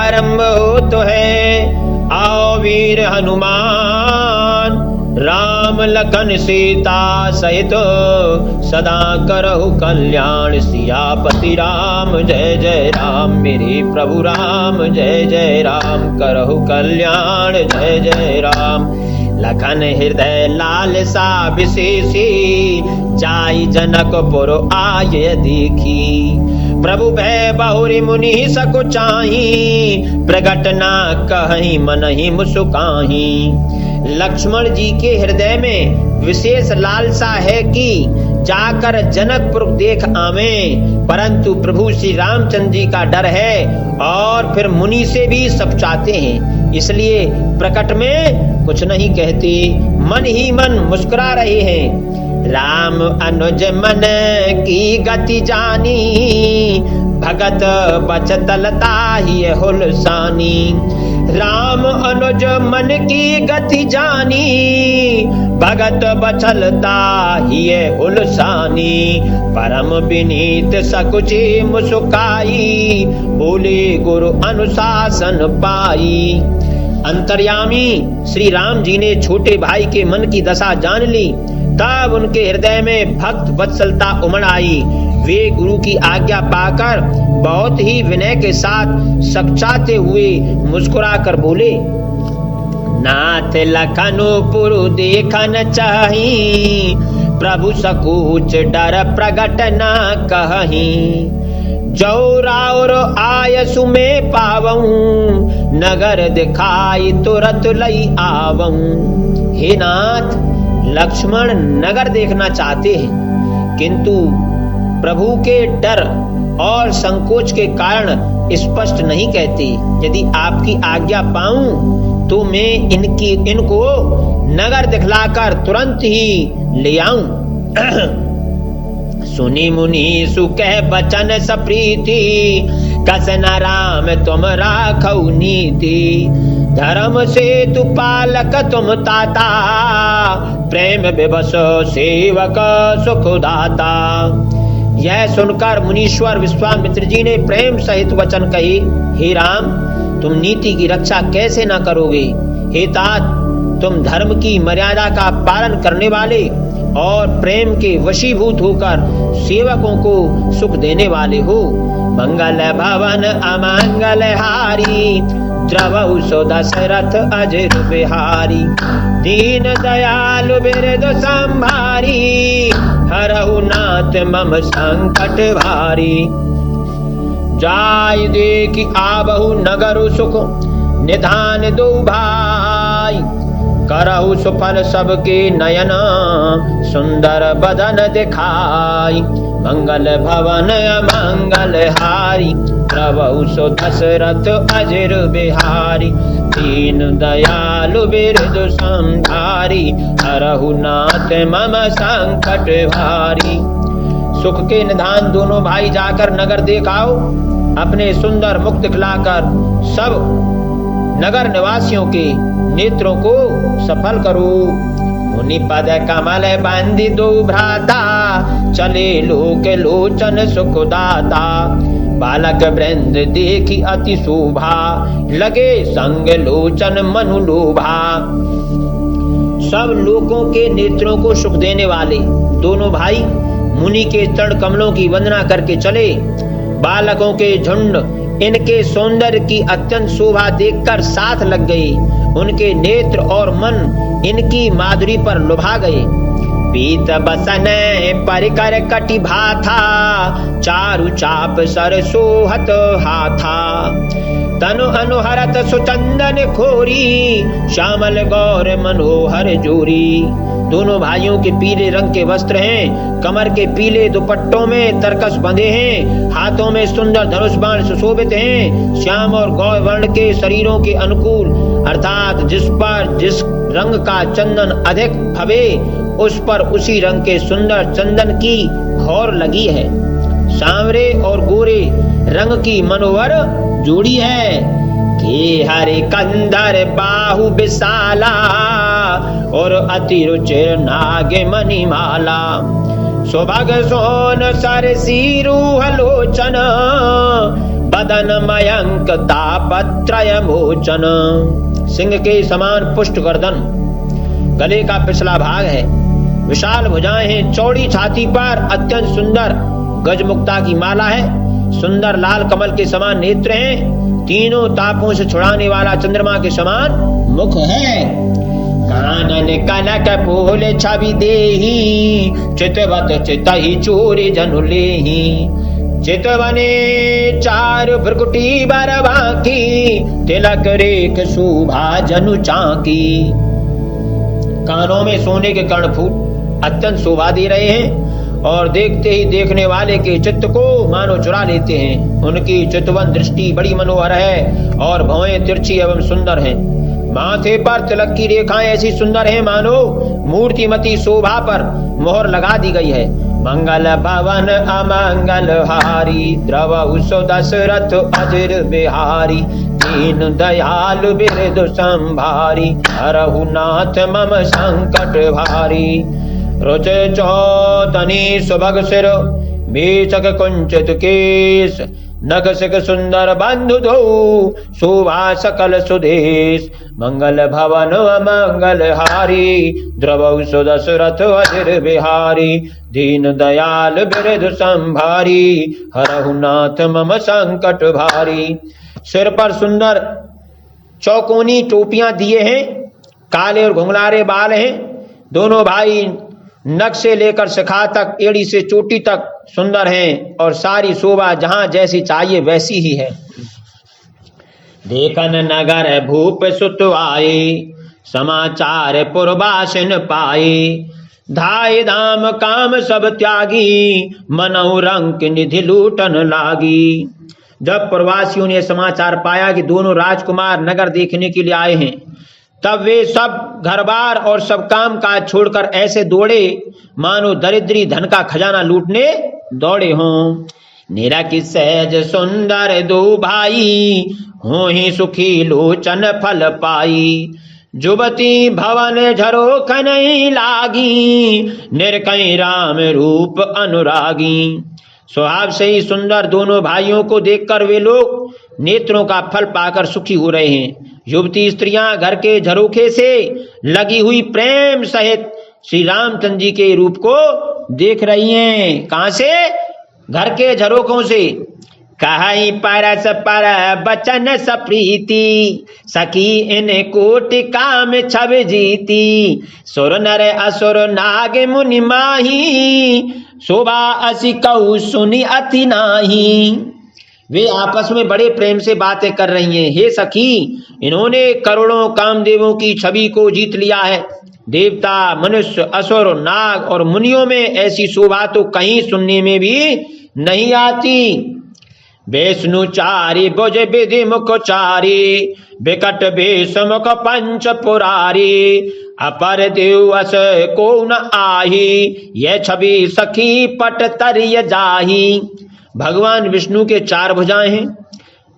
आरंभ होत है। आओ वीर हनुमान, राम लखन सीता सहित सदा करहु कल्याण। सियापति राम जय जय राम, मेरे प्रभु राम जय जय राम। करहु कल्याण जय जय राम। लखन हृदय लालसा विशेषी, जाई जनकपुर आय देखी। प्रभु भय बहुरी मुनि सको चाही, प्रगट ना कहि मनहि मुस्काही। लक्ष्मण जी के हृदय में विशेष लालसा है कि जाकर जनकपुर देख आवे, परंतु प्रभु श्री रामचंद्र जी का डर है और फिर मुनि से भी सब चाहते हैं, इसलिए प्रकट में कुछ नहीं कहते, मन ही मन मुस्कुरा रहे हैं। राम अनुज मन की गति जानी, भगत बचतलता ही हुलसानी। राम अनुज मन की गति जानी, भगत बचलता ही हुलसानी। परम विनीत सकुची मुस्काई, बोले गुरु अनुशासन पाई। अंतर्यामी श्री राम जी ने छोटे भाई के मन की दशा जान ली, तब उनके हृदय में भक्त वत्सलता उमड़ आई। वे गुरु की आज्ञा पाकर बहुत ही विनय के साथ सकचाते हुए मुस्कुरा कर बोले, नाथ लखनपुर देखन चाही, प्रभु सकुच डर प्रगट न कहीं। जो राउर आयसु में पावऊं, नगर दिखाई तुरत लई आवऊं। हे नाथ, लक्ष्मण नगर देखना चाहते हैं, किंतु प्रभु के डर और संकोच के कारण स्पष्ट नहीं कहते। यदि आपकी आज्ञा पाऊं तो मैं इनको नगर दिखलाकर तुरंत ही ले आऊं। सुनी मुनि सुकह बचन सप्रीति, कस न राम तुम राखौ नीति। धर्म से तु पालक तुम ताता, प्रेम विवश सेवक सुखदाता। यह सुनकर मुनीश्वर विश्वामित्र जी ने प्रेम सहित वचन कहे, हे राम, तुम नीति की रक्षा कैसे न करोगे। हे तात, तुम धर्म की मर्यादा का पालन करने वाले और प्रेम के वशीभूत होकर सेवकों को सुख देने वाले हो। मंगल भवन अमंगल हारी, द्रवहु सो दशरथ अजर बिहारी। दीन दयालु बिरदु संभारी, हरहु नाथ मम संकट भारी। जाय देखि आबहु नगरु सुख, निधान दो भाई। करहु सुफल सबके नयन, सुंदर बदन दिखाई। मंगल भवन अमंगल हारी, प्रभु सो दशरथ अजर बिहारी। दीन दयालु बिरदु संधारी, हरहु नाथ मम संकट भारी। सुख के निधान दोनों भाई जाकर नगर देखाओ, अपने सुंदर मुख दिखलाकर सब नगर निवासियों के नेत्रों को सफल करो। मुनि पद कमल बंदी दो भ्राता, चले लोक लोचन सुखदाता। बालक वृंद देखी अति शोभा, लगे संग लोचन मनु लोभा। सब लोगों के नेत्रों को सुख देने वाले दोनों भाई मुनि के चरण कमलों की वंदना करके चले। बालकों के झुंड इनके सौंदर्य की अत्यंत शोभा देखकर साथ लग गए। उनके नेत्र और मन इनकी माधुरी पर लुभा गए। पीत बसन परिकर कटि भाथा, चारु चाप सर सोहत हाथा। तनु अनुहरत सुचंदन खोरी, श्यामल गौर मनोहर जोरी। दोनों भाइयों के पीले रंग के वस्त्र हैं, कमर के पीले दुपट्टों में तरकस बंधे हैं, हाथों में सुंदर धनुष बाण सुशोभित हैं। श्याम और गौर वर्ण के शरीरों के अनुकूल, अर्थात जिस पर जिस रंग का चंदन अधिक फबे, उस पर उसी रंग के सुंदर चंदन की घौर लगी है। सांवरे और गोरे रंग की मनोहर जोड़ी है कि हरे कंधर बाहु विशाला, और अति रुचिर नाग मणिमाला। सुभग सोन सर सीरू हलोचन, बदन मयंक तापत्रय मोचन। सिंह के समान पुष्ट गर्दन, गले का पिछला भाग है, विशाल भुजाएं हैं, चौड़ी छाती पर अत्यंत सुंदर गजमुक्ता की माला है, सुंदर लाल कमल के समान नेत्र हैं, तीनों तापों से छुड़ाने वाला चंद्रमा के समान मुख है। कानन कनक फूल छवि देहि, चितवत चितहि चूरि जनु लेहि। चितवने चार भ्रकुटी बर बांकी, तिलक रेख शोभा जनु चांकी। कानों में सोने के कर्णफूल अत्यंत शोभा दे रहे हैं और देखते ही देखने वाले के चित्त को मानो चुरा लेते हैं। उनकी चितवन दृष्टि बड़ी मनोहर है और भौएं तिरछी एवं सुंदर हैं। माथे पर तिलक की रेखाएं ऐसी सुंदर हैं मानो मूर्तिमती शोभा पर मोहर लगा दी गई है। मंगल भवन अमंगल हारी, द्रवहु सो दशरथ अजिर बिहारी। दीन दयालु बिरधु संभारी, हरहु नाथ मम संकट भारी। रुच चौतनी सुभग सिर, बीचक कुंचित केश। नख सिक सुंदर बंधु दो, शोभा सकल सुदेश। मंगल भवन अमंगल हारी, द्रवहु सो दशरथ अजिर बिहारी। दीन दयाल बिरधु संभारी, हरहु नाथ मम संकट भारी। सिर पर सुंदर चौकोनी टोपियां दिए हैं, काले और घुंघलारे बाल हैं। दोनों भाई नख से लेकर शिखा तक, एड़ी से चोटी तक सुंदर हैं और सारी शोभा जहां जैसी चाहिए वैसी ही है। देखन नगर भूप सुत आए, समाचार पुरवासिन पाए। धाय धाम काम सब त्यागी, मनहु रंक निधि लूटन लागी। जब प्रवासियों ने समाचार पाया कि दोनों राजकुमार नगर देखने के लिए आए हैं, तब वे सब घर बार और सब काम काज छोड़कर ऐसे दौड़े मानो दरिद्री धन का खजाना लूटने दौड़े हों। निरा की सहज सुंदर दो भाई, हो ही सुखी लोचन फल पाई। जुबती भवन झरोख नहीं लागी, निरकई राम रूप अनुरागी। स्वभाव से ही सुंदर दोनों भाइयों को देखकर वे लोग नेत्रों का फल पाकर सुखी हो रहे हैं। युवती स्त्रियां घर के झरोखे से लगी हुई प्रेम सहित श्री रामचंद्र जी के रूप को देख रही हैं। कहां से? घर के झरोखों से। कहीं परस पर बचन सप्रीति, सखी इन कोटि काम छब जीती। सुर नर असुर नाग मुनि माही, शोभा असी कहु सुनि अति नाही। वे आपस में बड़े प्रेम से बातें कर रही हैं। हे सखी, इन्होंने करोड़ों कामदेवों की छवि को जीत लिया है। देवता, मनुष्य, असुर, नाग और मुनियों में ऐसी शोभा तो कहीं सुनने में भी नहीं आती। विष्णु चारि भुज विधि मुख चारि, विकट वेश मुख पंच पुरारी। अपर देव अस को न आही, यह छवि सखी पट तरिय जाही। भगवान विष्णु के 4 भुजाएं हैं,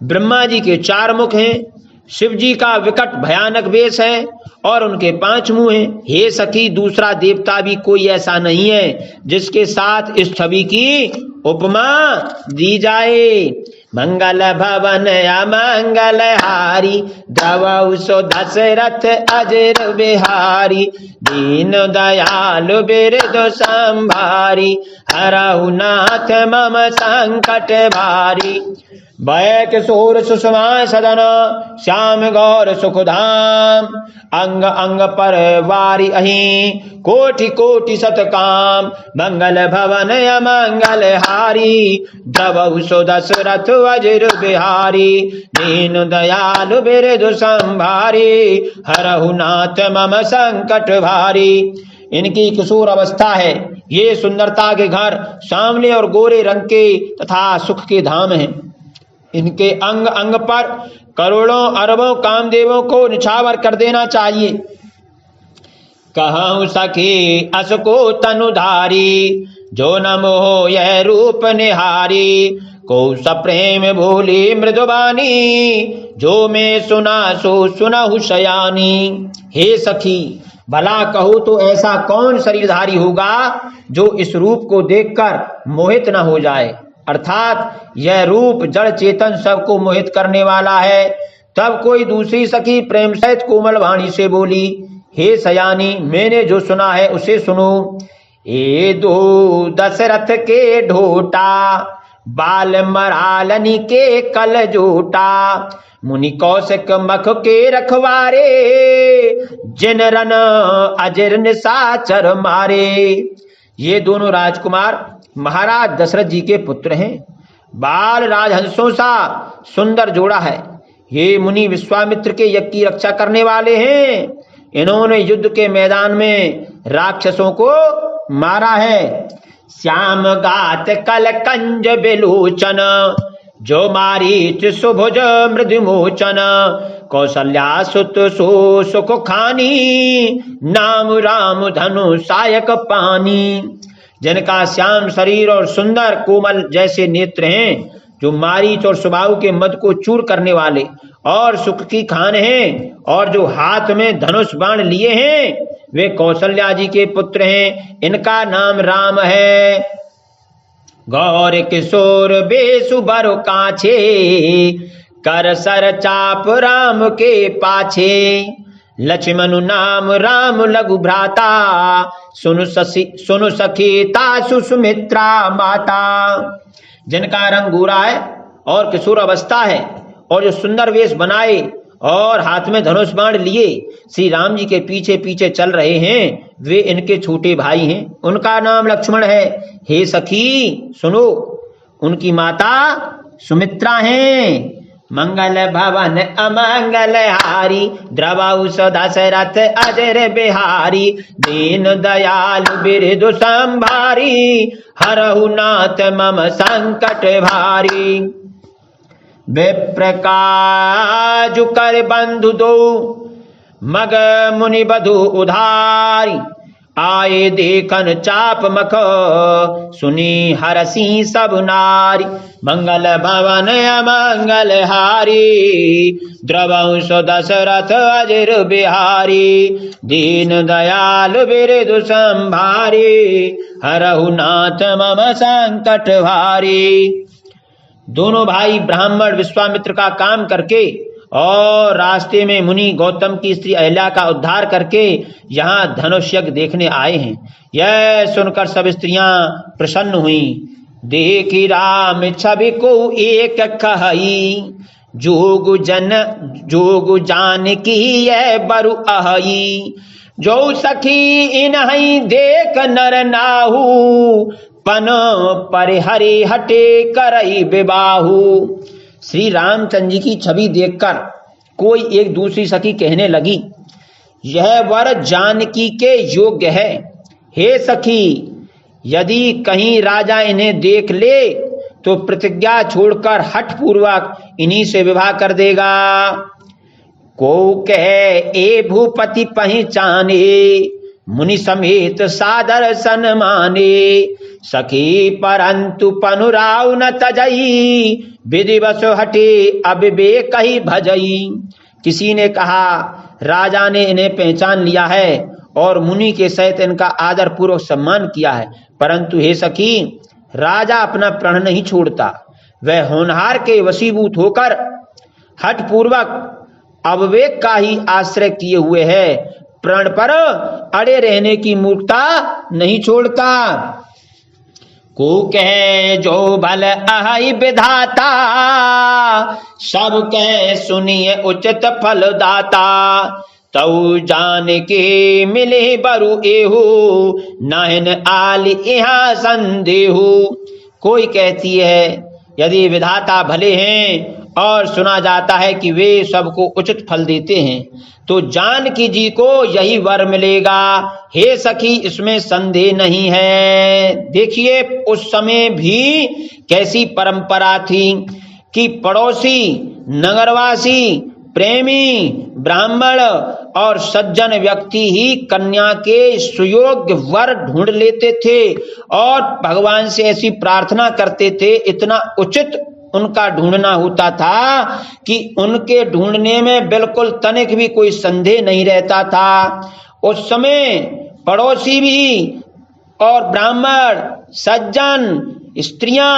ब्रह्मा जी के 4 मुख हैं, शिव जी का विकट भयानक वेश है और उनके 5 मुंह हैं। हे सखी, दूसरा देवता भी कोई ऐसा नहीं है जिसके साथ इस छवि की उपमा दी जाए। मंगल भवन अमंगल हारी, द्रवहु सो दशरथ अजिर बिहारी। दीन दयालु बिरधु संभारी, हरहु नाथ मम संकट भारी। भय किशोर सुषमा सदन, श्याम गौर सुखधाम। अंग अंग पर वारी अहि, कोटि कोटि सतकाम। मंगल भवन अमंगल हारी, द्रवहु सो दशरथ अजिर बिहारी। दीन दयालु बिरधु संभारी, हरहु नाथ मम संकट भारी। इनकी किशोर अवस्था है। ये सुंदरता के घर सांवले और गोरे रंग के तथा सुख के धाम हैं। इनके अंग अंग पर करोड़ों अरबों कामदेवों को निछावर कर देना चाहिए। कहूं सखी अस को तनुधारी, जो न मोह यह रूप निहारी। को सप्रेम भूली मृदुबानी, जो मैं सुना सो सुनहु शयानी। हे सखी, भला कहो तो ऐसा कौन शरीरधारी होगा जो इस रूप को देखकर मोहित न हो जाए अर्थात यह रूप जड़ चेतन सबको मोहित करने वाला है। तब कोई दूसरी सखी प्रेम सहित कोमल वाणी से बोली, हे सयानी, मैंने जो सुना है उसे सुनो। ए दो दशरथ के ढोटा, बाल मरालनी के कल जोटा, मुनि कौशिक मख के रखवारे, जिन रन अजर निशाचर मारे। ये दोनों राजकुमार महाराज दशरथ जी के पुत्र हैं। बाल राजहंसों सा सुंदर जोड़ा है। ये मुनि विश्वामित्र के यज्ञ की रक्षा करने वाले हैं। इन्होंने युद्ध के मैदान में राक्षसों को मारा है। श्याम गात कल कंज बिलोचन, जो मारीच सुभुज मृदुमोचन, कौशल्या सुत सो सुख खानी, नाम राम धनु सायक पानी। जिनका श्याम शरीर और सुंदर कोमल जैसे नेत्र हैं, जो मारीच और सुबाहु के मद को चूर करने वाले और सुख की खान हैं, और जो हाथ में धनुष बाण लिए हैं, वे कौशल्या जी के पुत्र हैं। इनका नाम राम है। गौर किशोर बेसु बरु काछे, कर सर चाप राम के पाछे, लक्ष्मणु नाम राम लघु भ्राता, सुनु सखी तासु सुमित्रा माता। जिनका रंग गोरा है और किशोर अवस्था है, और जो सुंदर वेश बनाए और हाथ में धनुष बाण लिए श्री राम जी के पीछे पीछे चल रहे हैं, वे इनके छोटे भाई हैं। उनका नाम लक्ष्मण है। हे सखी सुनो, उनकी माता सुमित्रा हैं। मंगल भवन अमंगल हारी, द्रवौ दशरथ अजर बिहारी, दीन दयाल बिरदु संभारी, हरहु नाथ मम संकट भारी। विप्रकाजु कर बंधु दो, मग मुनि बधु उधारी, आए देखन चाप मख, सुनी हरसी सब नारी। मंगल भवन अमंगल हारी, द्रवंश दशरथ अजर बिहारी, दीन दयाल बिरदु संभारी, हरहु नाथ मम संकट भारी। दोनों भाई ब्राह्मण विश्वामित्र का काम करके और रास्ते में मुनि गौतम की स्त्री अहिल्या का उद्धार करके यहाँ धनुष यज्ञ देखने आए हैं। यह सुनकर सब स्त्रियां प्रसन्न हुई। देखी राम छवि को एक कहई, जोग जान की यह बरु अहई, जो सखी इन्हीं देख नर नाहू, पन पर हरि हटे करई विबाहु। श्री रामचंद्र जी की छवि देखकर कोई एक दूसरी सखी कहने लगी, यह वर जानकी के योग्य है। हे सखी, यदि कहीं राजा इन्हें देख ले तो प्रतिज्ञा छोड़कर हठ पूर्वक इन्हीं से विवाह कर देगा। को कहे ए भूपति पहचाने, मुनि समेत सादर सन्माने, सखी परंतु पनुराव न तजई, विधिवश हटे अब बे कही भजई। किसी ने कहा, राजा ने इन्हें पहचान लिया है और मुनि के सहित इनका आदर पूर्वक सम्मान किया है, परंतु हे सखी, राजा अपना प्रण नहीं छोड़ता। वह होनहार के वशीभूत होकर हठ पूर्वक अविवेक का ही आश्रय किए हुए है, प्रण पर अड़े रहने की मूर्खता नहीं छोड़ता। को कहे जो भल अहि विधाता, सब कहे सुनिए उचित फल दाता, तऊ जान के मिले बरु एहू, नाहिन आल यहाँ संदेहू। कोई कहती है यदि विधाता भले हैं और सुना जाता है कि वे सबको उचित फल देते हैं, तो जानकी जी को यही वर मिलेगा। हे सखी, इसमें संदेह नहीं है। देखिए, उस समय भी कैसी परंपरा थी कि पड़ोसी, नगरवासी, प्रेमी, ब्राह्मण और सज्जन व्यक्ति ही कन्या के सुयोग्य वर ढूंढ लेते थे और भगवान से ऐसी प्रार्थना करते थे। इतना उचित उनका ढूंढना होता था कि उनके ढूंढने में बिल्कुल तनिक भी कोई संदेह नहीं रहता था। उस समय पड़ोसी भी और ब्राह्मण, सज्जन, स्त्रियां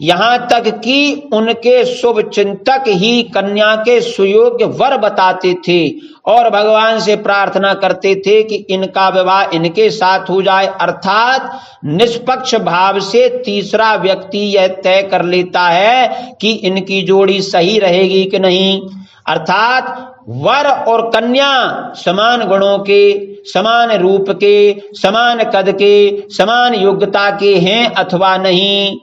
यहाँ तक कि उनके शुभ चिंतक ही कन्या के सुयोग्य वर बताते थे और भगवान से प्रार्थना करते थे कि इनका विवाह इनके साथ हो जाए। अर्थात निष्पक्ष भाव से तीसरा व्यक्ति यह तय कर लेता है कि इनकी जोड़ी सही रहेगी कि नहीं। अर्थात वर और कन्या समान गुणों के, समान रूप के, समान कद के, समान योग्यता के हैं अथवा नहीं,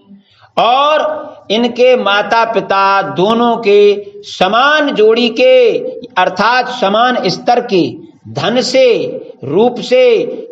और इनके माता पिता दोनों के समान जोड़ी के अर्थात समान स्तर के, धन से, रूप से,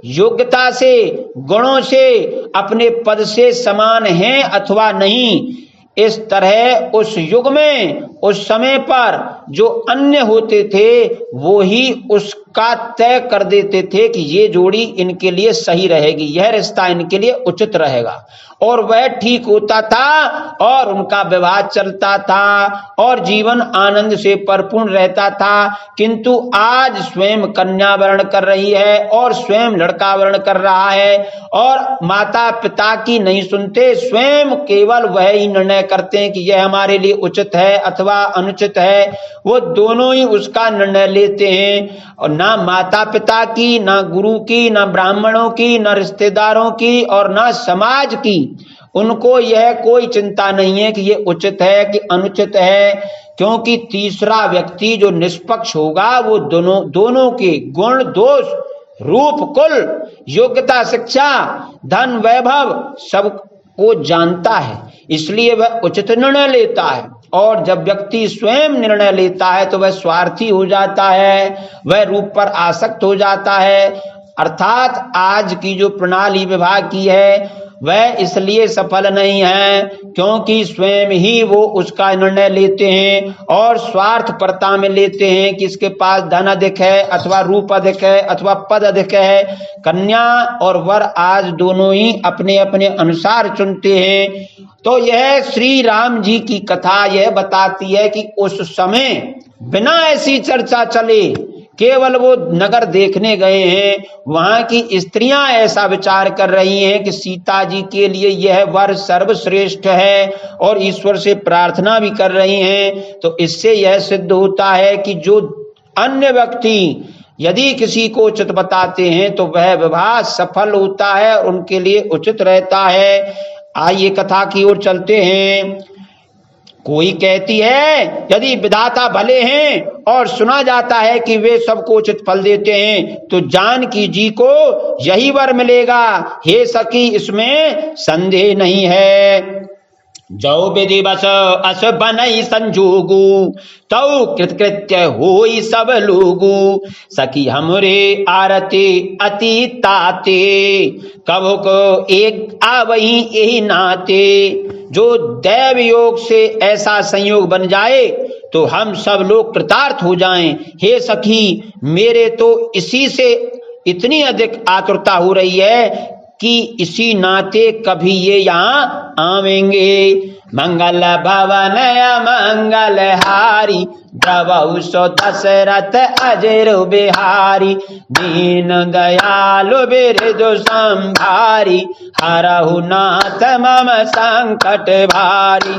योग्यता से, गुणों से, अपने पद से समान हैं अथवा नहीं। इस तरह उस युग में, उस समय पर जो अन्य होते थे वो ही उसका तय कर देते थे कि ये जोड़ी इनके लिए सही रहेगी, यह रिश्ता इनके लिए उचित रहेगा, और वह ठीक होता था और उनका विवाह चलता था और जीवन आनंद से परिपूर्ण रहता था। किंतु आज स्वयं कन्या वर्ण कर रही है और स्वयं लड़का वर्ण कर रहा है और माता पिता की नहीं सुनते, स्वयं केवल वह ही निर्णय करते हैं कि यह हमारे लिए उचित है अथवा अनुचित है। वो दोनों ही उसका निर्णय लेते हैं और ना माता पिता की, ना गुरु की, ना ब्राह्मणों की, ना रिश्तेदारों की और ना समाज की। उनको यह कोई चिंता नहीं है कि ये उचित है कि अनुचित है, क्योंकि तीसरा व्यक्ति जो निष्पक्ष होगा वो दोनों के गुण, दोष, रूप, कुल, योग्यता, शिक्षा, धन, वैभव सब को जानता है, इसलिए वह उचित निर्णय लेता है। और जब व्यक्ति स्वयं निर्णय लेता है तो वह स्वार्थी हो जाता है, वह रूप पर आसक्त हो जाता है। अर्थात आज की जो प्रणाली विवाह की है वह इसलिए सफल नहीं है क्योंकि स्वयं ही वो उसका निर्णय लेते हैं और स्वार्थपरता में लेते हैं कि इसके पास धन अधिक है अथवा रूप अधिक है अथवा पद अधिक है। कन्या और वर आज दोनों ही अपने अपने अनुसार चुनते हैं। तो यह श्री राम जी की कथा यह बताती है कि उस समय बिना ऐसी चर्चा चले, केवल वो नगर देखने गए हैं, वहां की स्त्रियां ऐसा विचार कर रही हैं कि सीता जी के लिए यह वर सर्वश्रेष्ठ है और ईश्वर से प्रार्थना भी कर रही हैं। तो इससे यह सिद्ध होता है कि जो अन्य व्यक्ति यदि किसी को उचित बताते हैं तो वह विवाह सफल होता है और उनके लिए उचित रहता है। आइए कथा की ओर चलते हैं। कोई कहती है यदि विधाता भले हैं और सुना जाता है कि वे सबको उचित फल देते हैं तो जानकी जी को यही वर मिलेगा। हे सखी, इसमें संदेह नहीं है। जो विधि बस अस बनई संजोगु तौ कृतकृत्य होई सब लोगु। सखी हमरे आरती अति ताते कबो को एक आवही यही नाते। जो दैव योग से ऐसा संयोग बन जाए तो हम सब लोग कृतार्थ हो जाएं। हे सखी, मेरे तो इसी से इतनी अधिक आतुरता हो रही है कि इसी नाते कभी ये यहाँ आवेंगे। मंगल भवन मंगल हारी द्रवहु सो दशरथ अजर बिहारी। दीन दयालु बिरजु संभारी हरहु नाथ मम संकट भारी।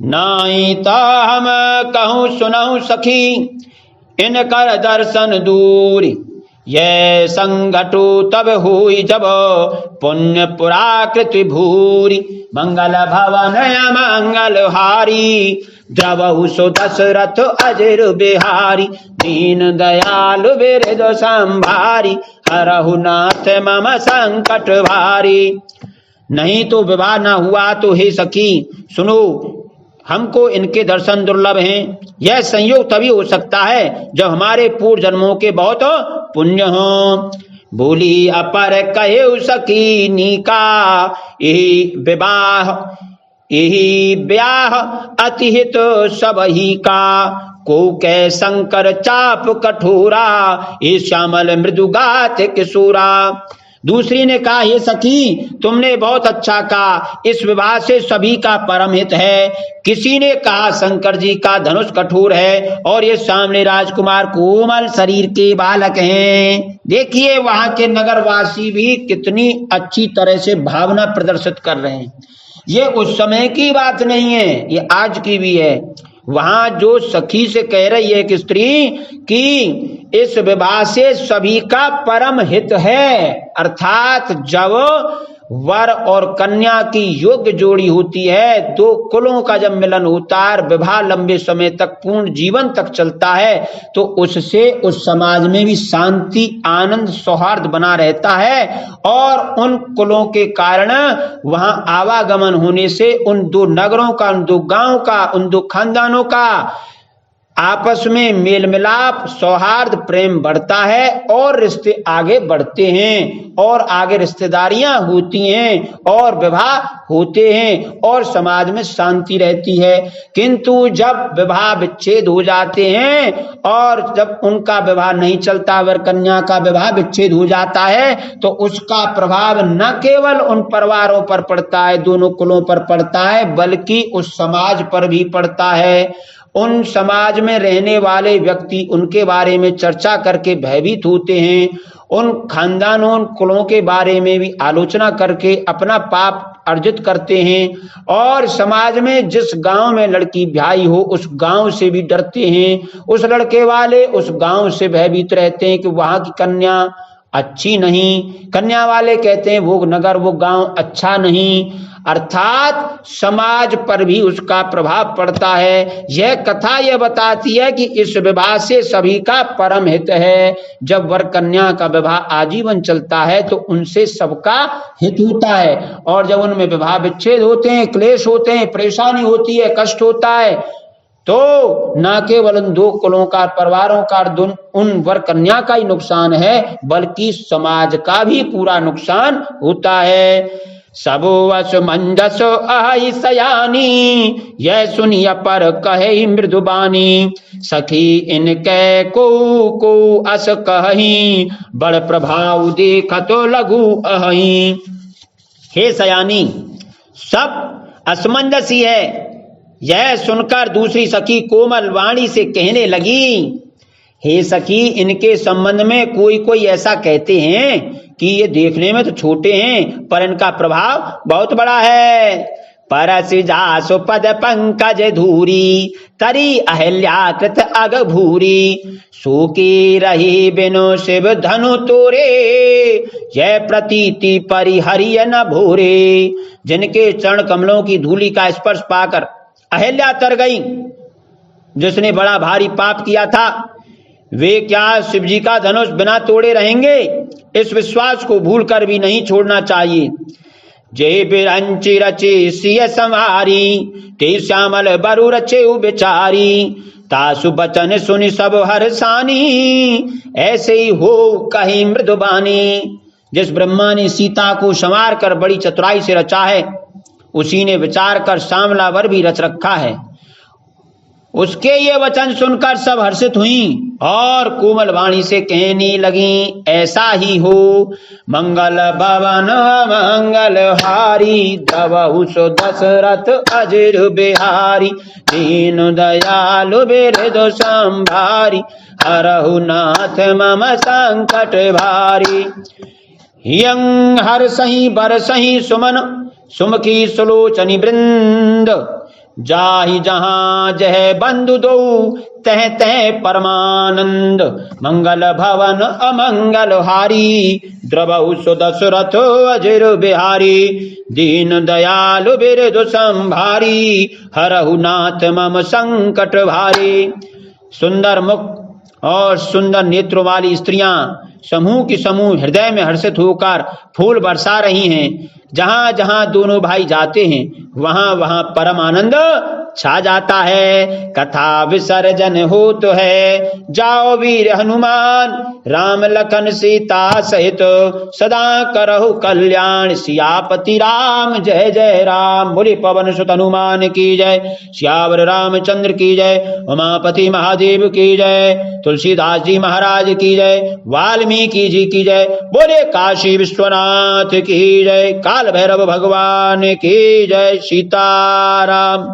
नाई तो हम कहूँ सुनहु सखी इनकर दर्शन दूरी। ये संगठु तब हुई जब पुण्य पुराकृत भूरी। मंगल भवन मंगल हारी द्रवहु सो दशरथ अजर बिहारी। दीन दयालु बिरज संभारी हरहु नाथ मम संकट भारी। नहीं तो विवाह न हुआ तो हे सखी सुनो, हमको इनके दर्शन दुर्लभ हैं। यह संयोग तभी हो सकता है जब हमारे पूर्व जन्मों के बहुत पुण्य हो। बोली अपर कहे सखी नीका यही ब्याह अतिहित सब ही का। को कै शंकर चाप कठोरा ये श्यामल मृदुगात किशोरा। दूसरी ने कहा, ये सखी तुमने बहुत अच्छा कहा, इस विवाह से सभी का परम हित है। किसी ने कहा शंकर जी का धनुष कठोर है और ये सामने राजकुमार कोमल शरीर के बालक हैं। देखिए वहां के नगरवासी भी कितनी अच्छी तरह से भावना प्रदर्शित कर रहे हैं। ये उस समय की बात नहीं है, ये आज की भी है। वहां जो सखी से कह रही है कि स्त्री कि इस विवाह से सभी का परम हित है, अर्थात जब वर और कन्या की योग्य जोड़ी होती है, दो कुलों का जब मिलन होता है, विवाह लंबे समय तक पूर्ण जीवन तक चलता है, तो उससे उस समाज में भी शांति, आनंद, सौहार्द बना रहता है। और उन कुलों के कारण वहां आवागमन होने से उन दो नगरों का, उन दो गांव का, उन दो खानदानों का आपस में मेल मिलाप, सौहार्द, प्रेम बढ़ता है और रिश्ते आगे बढ़ते हैं और आगे रिश्तेदारियां होती हैं और विवाह होते हैं और समाज में शांति रहती है। किंतु जब विवाह विच्छेद हो जाते हैं और जब उनका विवाह नहीं चलता, वर कन्या का विवाह विच्छेद हो जाता है, तो उसका प्रभाव न केवल उन परिवारों पर पड़ता है, दोनों कुलों पर पड़ता है, बल्कि उस समाज पर भी पड़ता है। उन समाज में रहने वाले व्यक्ति उनके बारे में चर्चा करके भयभीत होते हैं, उन खानदानों, उन कुलों के बारे में भी आलोचना करके अपना पाप अर्जित करते हैं और समाज में जिस गांव में लड़की ब्याही हो उस गांव से भी डरते हैं। उस लड़के वाले उस गांव से भयभीत रहते हैं कि वहां की कन्या अच्छी नहीं, कन्या वाले कहते हैं वो नगर, वो गांव अच्छा नहीं, अर्थात समाज पर भी उसका प्रभाव पड़ता है। यह कथा यह बताती है कि इस विवाह से सभी का परम हित है। जब वर कन्या का विवाह आजीवन चलता है तो उनसे सबका हित होता है, और जब उनमें विवाह विच्छेद होते हैं, क्लेश होते हैं, परेशानी होती है, कष्ट होता है, तो न केवल उन दो कुलों का, परिवारों का, उन वर कन्या का ही नुकसान है, बल्कि समाज का भी पूरा नुकसान होता है। सबो असमंजस अहि सयानी, यह सुनिय पर कहे मृदुबानी, सखी इनके को अस कही, बड़ प्रभाव देखत लघु अहि। हे सयानी, सब असमंजस ही है। यह सुनकर दूसरी सखी कोमल वाणी से कहने लगी, हे सखी, इनके संबंध में कोई कोई ऐसा कहते हैं कि ये देखने में तो छोटे हैं पर इनका प्रभाव बहुत बड़ा है। परस जासु पद पंकज धूरी, तरी अहिल्याकृत अग भूरी, सूकी रही बिनु शिव धनु तोरे, यह प्रतीति परिहरिय न भोरे। जिनके चरण कमलों की धूली का स्पर्श पाकर अहिल्या तर गई, जिसने बड़ा भारी पाप किया था, वे क्या शिव जी का धनुष बिना तोड़े रहेंगे? इस विश्वास को भूलकर भी नहीं छोड़ना चाहिए। जय बिरंची रचे सिय संहारी, ते श्यामल बरु रचे बिचारी, तासु बचन सुनि सब हर्षानी, ऐसे ही हो कहीं मृदुबानी। जिस ब्रह्मा ने सीता को संवार कर बड़ी चतुराई से रचा है, उसी ने विचार कर श्यामला वर भी रच रखा है। उसके ये वचन सुनकर सब हर्षित हुई और कोमल वाणी से कहने लगी, ऐसा ही हो। मंगल भवन मंगल हारी, द्रवहु सो दशरथ अजिर बिहारी, दीन दयालु बिरधु संभारी, हरहु नाथ मम संकट भारी। यं हर्षहि बरसहि सुमन, सुमुखी सुलोचनी वृंद, जाहि जहां जह बंधु दो, तह तह परमानंद। मंगल भवन अमंगल हारी, द्रवहु सो दशरथ अजिर बिहारी, दीन दयालु बिरधु संभारी, हरहु नाथ मम संकट भारी। सुंदर मुख और सुंदर नेत्रों वाली स्त्रियां समूह की समूह हृदय में हर्षित होकर फूल बरसा रही हैं। जहां जहां दोनों भाई जाते हैं वहां वहां परम आनंद छा जाता है। कथा विसर्जन हो तो है, जाओ वीर हनुमान, राम लखन सीता सहित, सदा करहु कल्याण। सियापति राम जय जय राम। बोले पवन सुत हनुमान की जय, सियावर रामचंद्र की जय, उमापति महादेव की जय, तुलसीदास जी महाराज की जय, वाल्मीकि जी की जय। बोले काशी विश्वनाथ की जय, काल भैरव भगवान की जय। सीताराम।